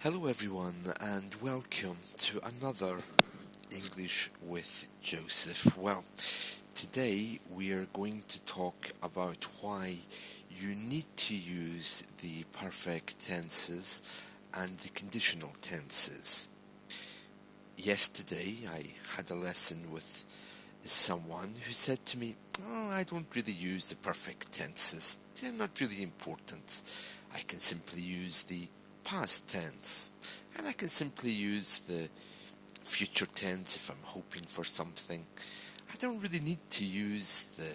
Hello, everyone, and welcome to another English with Joseph. Well, today we are going to talk about why you need to use the perfect tenses and the conditional tenses. Yesterday I had a lesson with someone who said to me, I don't really use the perfect tenses. They're not really important. I can simply use the past tense, and I can simply use the future tense if I'm hoping for something. I don't really need to use the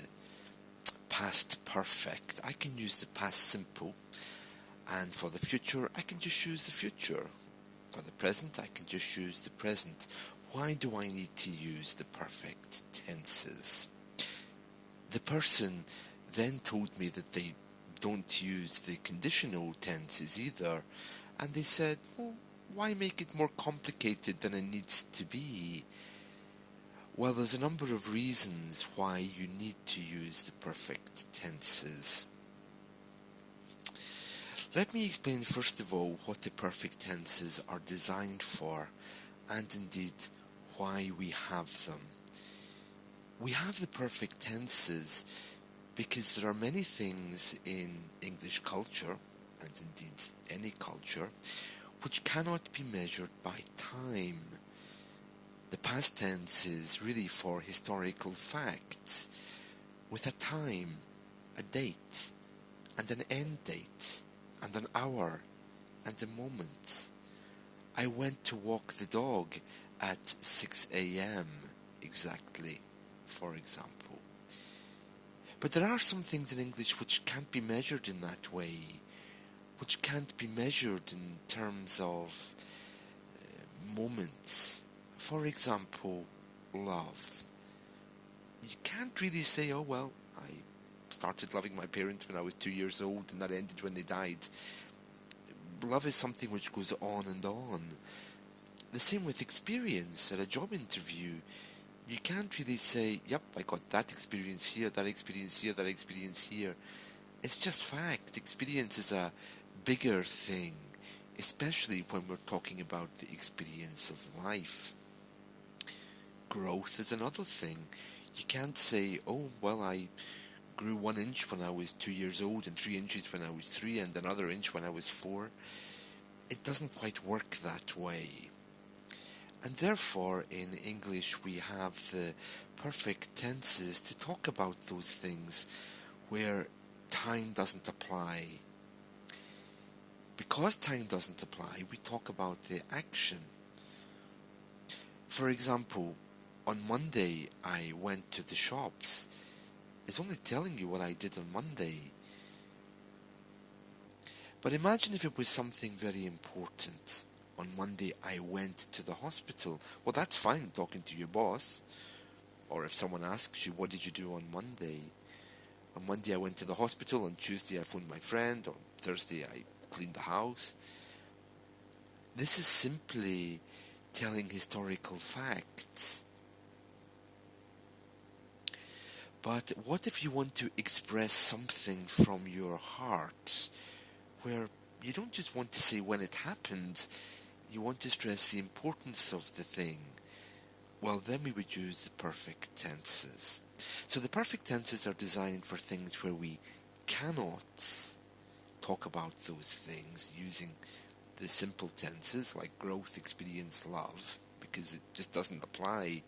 past perfect. I can use the past simple, and for the future, I can just use the future. For the present, I can just use the present. Why do I need to use the perfect tenses? The person then told me that they don't use the conditional tenses either, and they said, well, why make it more complicated than it needs to be? Well, there's a number of reasons why you need to use the perfect tenses. Let me explain first of all what the perfect tenses are designed for, and indeed why we have them. We have the perfect tenses because there are many things in English culture, and indeed any culture, which cannot be measured by time. The past tense is really for historical facts, with a time, a date, and an end date, and an hour, and a moment. I went to walk the dog at 6 a.m. exactly, for example. But there are some things in English which can't be measured in that way, which can't be measured in terms of moments. For example, love. You can't really say, oh well, I started loving my parents when I was 2 years old and that ended when they died. Love is something which goes on and on. The same with experience at a job interview. You can't really say, yep, I got that experience here, that experience here, that experience here. It's just fact. Experience is a bigger thing, especially when we're talking about the experience of life. Growth is another thing. You can't say, oh, well, I grew 1 inch when I was 2 years old and 3 inches when I was 3 and another inch when I was 4. It doesn't quite work that way. And therefore, in English, we have the perfect tenses to talk about those things where time doesn't apply. Because time doesn't apply, we talk about the action. For example, on Monday, I went to the shops. It's only telling you what I did on Monday. But imagine if it was something very important. On Monday, I went to the hospital. Well, that's fine talking to your boss. Or if someone asks you, what did you do on Monday? On Monday, I went to the hospital. On Tuesday, I phoned my friend. On Thursday, I cleaned the house. This is simply telling historical facts. But what if you want to express something from your heart, where you don't just want to say when it happened, you want to stress the importance of the thing? Well, then we would use the perfect tenses. So the perfect tenses are designed for things where we cannot talk about those things using the simple tenses like growth, experience, love, because it just doesn't apply.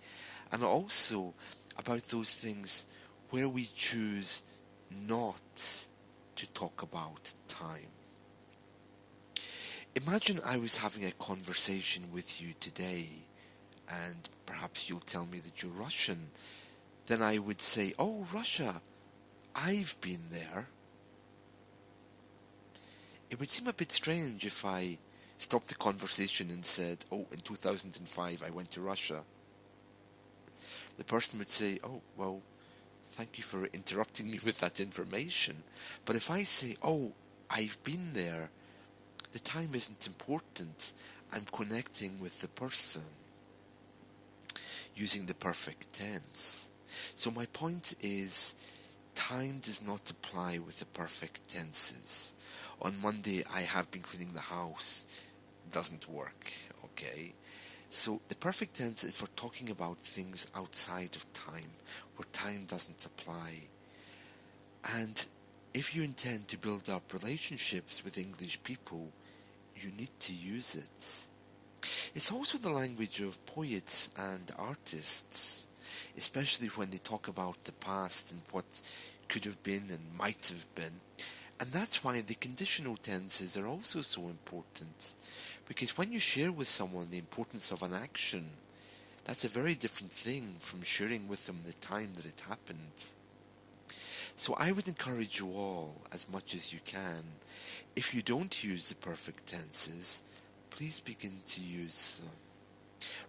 And also about those things where we choose not to talk about time. Imagine I was having a conversation with you today, and perhaps you'll tell me that you're Russian. Then I would say, oh, Russia, I've been there. It would seem a bit strange if I stopped the conversation and said, oh, in 2005 I went to Russia. The person would say, oh, well, thank you for interrupting me with that information. But if I say, oh, I've been there, the time isn't important. I'm connecting with the person using the perfect tense. So my point is, time does not apply with the perfect tenses. On Monday, I have been cleaning the house. doesn't work, okay? So the perfect tense is for talking about things outside of time, where time doesn't apply. And if you intend to build up relationships with English people, you need to use it. It's also the language of poets and artists, especially when they talk about the past and what could have been and might have been. And that's why the conditional tenses are also so important, because when you share with someone the importance of an action, that's a very different thing from sharing with them the time that it happened. So I would encourage you all, as much as you can, if you don't use the perfect tenses, please begin to use them.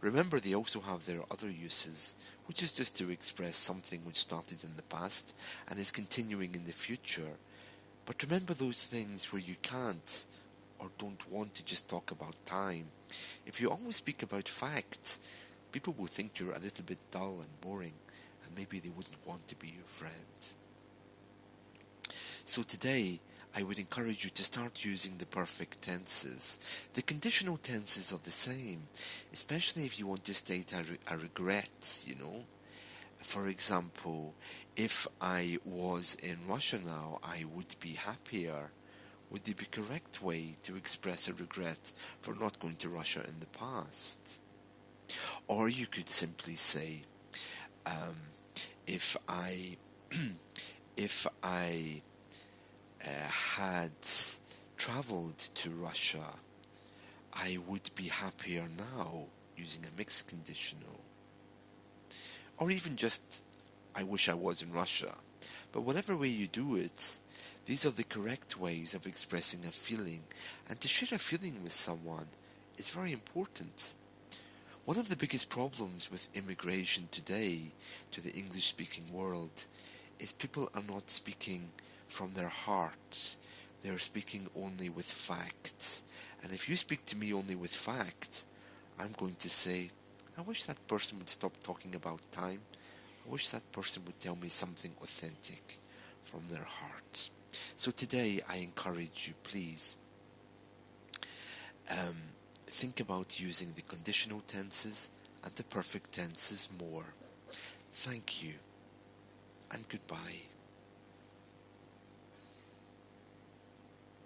Remember, they also have their other uses, which is just to express something which started in the past and is continuing in the future. But remember those things where you can't or don't want to just talk about time. If you always speak about facts, people will think you're a little bit dull and boring, and maybe they wouldn't want to be your friend. So today, I would encourage you to start using the perfect tenses. The conditional tenses are the same, especially if you want to state a regret, you know. For example, if I was in Russia now, I would be happier. Would it be the correct way to express a regret for not going to Russia in the past? Or you could simply say, um, if I, if I had traveled to Russia, I would be happier now, using a mixed conditional. Or even just, I wish I was in Russia. But whatever way you do it, these are the correct ways of expressing a feeling, and to share a feeling with someone is very important. One of the biggest problems with immigration today to the English-speaking world is people are not speaking from their heart. They are speaking only with facts. And if you speak to me only with facts, I'm going to say, I wish that person would stop talking about time. I wish that person would tell me something authentic from their heart. So today I encourage you, please, think about using the conditional tenses and the perfect tenses more. Thank you, and goodbye.